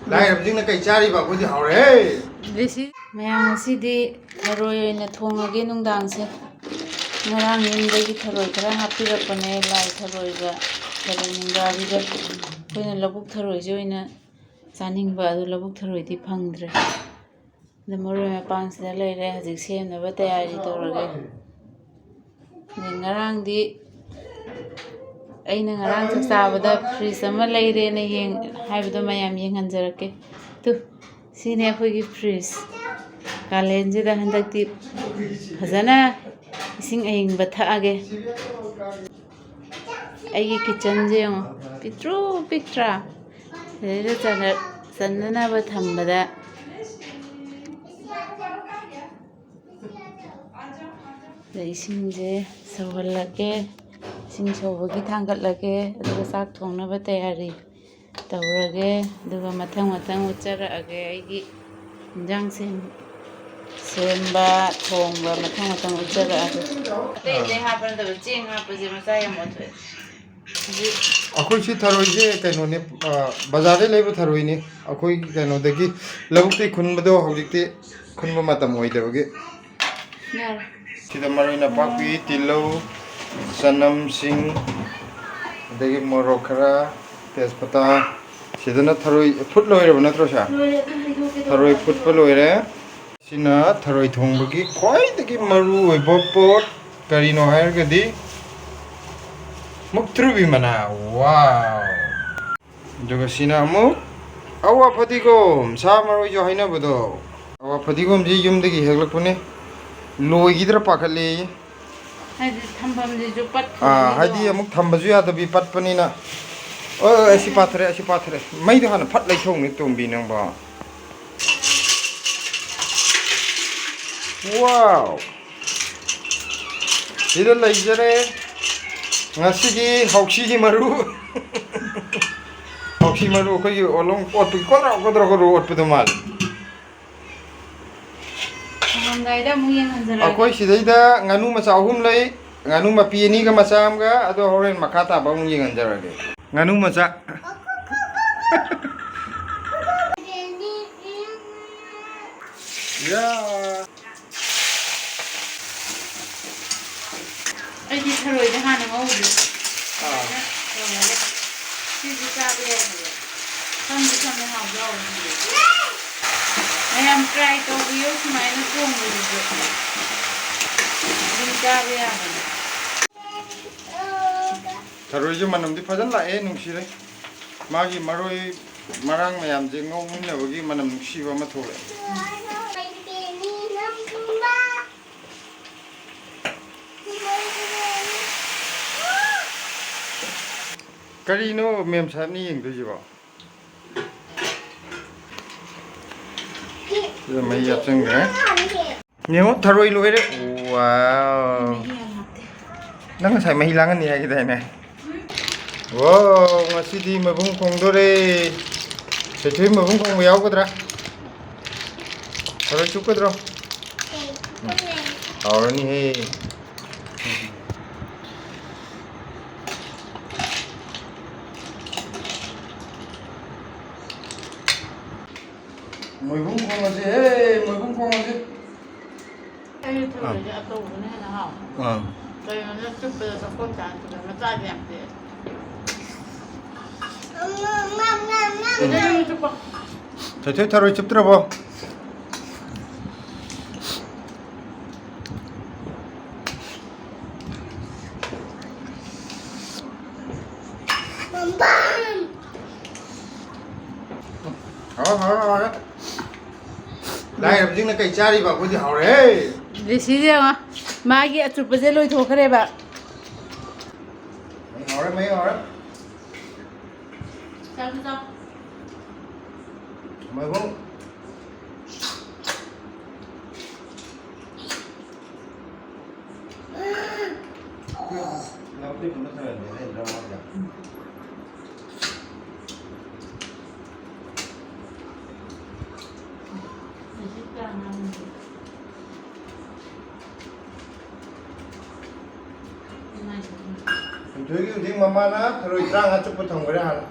Lai làm gì là cày cha đi vào cái gì hảo đấy. Mayang ngasidi tharoy oina thongage nungdangse ngarang yumdagi tharoy khara hapirapane lai tharoy ga tharoy nungdabi ga koina labuk tharoy je oina chaningba adu labuk tharoy di phangdre da maroi mapang sida leire hajik semnaba tayari torage ngarang di aina ngarang chak chabada fridge ama leire na yeng haibado mayam yenghanjarake tu sine akhoi fridge kalenjida handakti fazana ising ayingba thage aigi kitchen je yong pitru pictra rere chanana ba thambada da ising je sawallage ising sawagi thangatlage aduga sak thongnaba tayari tawrage aduga mathang ucharage aigi injang semba thongba mathang ucharage te hapan da ching hapaje macha yam otwe Aku sih tharoy je kaino ne bazar de leba tharoy ni akoi kaino dagi labuk ti khun bado hojikti khun ma matam oi debage nar sida maroi na pakpi tilo sanam sing dagi morok khara tejpata sidana tharoy phut loire bana tro sa tharoy phut pa loire sina tharoy thongbagi khoi dagi maru oi pot karino hair gadi Muktrubi mana, wow. Juga sini amu, awa patigom, sama roi jo haina bodo. Awa patigom ji yum degi heglak pune, loi gidra pakali. hadi thambam je jo pat Hadi amuk thambaju ya tapi pat pani na. Oh, asi patre. Mai dah na pat lai thong ni tumbi nang ba. Wow. Ini lai jere. Ngasigi hoksi maru koi olong pot kodra ot pedomal ngai da muyeng hanjara akoi sidai da nganu macha ahum lai nganu ma pieni ga macha am ga ado horen makata ba muyeng hanjara ge nganu macha ya aidi tharoy da hana ngawdu siji chabe sambe hawda I am try to use my phone siji chabe ya tharoy ju manam di fajan la e nungsire magi maroi marang mayam je ngong na bagi manam nungsi ba ma thole Karino mem sab ni yeng doji ba Giờ mấy dập chân kìa Nhiều tharoi loire wow Nang sai mai hilangan ni kita ini wow masih di mabung kong dore Sesuai mabung kong bayau kadra Tharoi cukup kadra Orang ni hei Mùi bún con là gì? Ê, mùi bún con là gì? Cái tharoy da ato ne na haw kai na chup da ko chan da na ta yam de Thế tharoi chụp tra bo. Hả. Lai làm gì là cày cha đi vào cái gì hảo đấy. Desi je ma magi achup je loi thokre ba Mấy hảo đấy. chal Mời bông. Nó tiếp nó sẽ để ra ngoài. 여기 우리 마마나 들어 있랑 한쪽부터 한 거래 하나.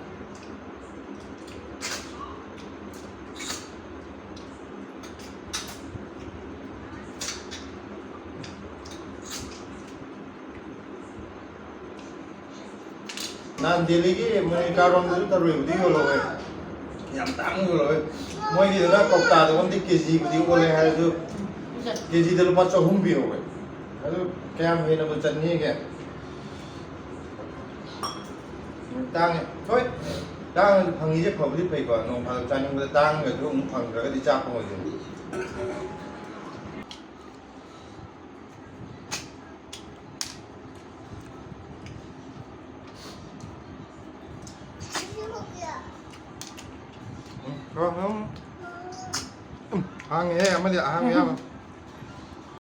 난 딜리기 뭐니 가론도 들어 우리 올라오게. 얌땅 올라오게. 뭐이기나 꺾다도 근데 계지 우리 올래 해도 계지들 맞춰 훔비오게. 아주 그냥 회는 뭐 짠니 이게. 땅에 thôi 땅은 방이제 법이 페이고 농 방 짜는 거 땅에 좀 방가가 디 잡고 거지 그럼 항해 한마디 항해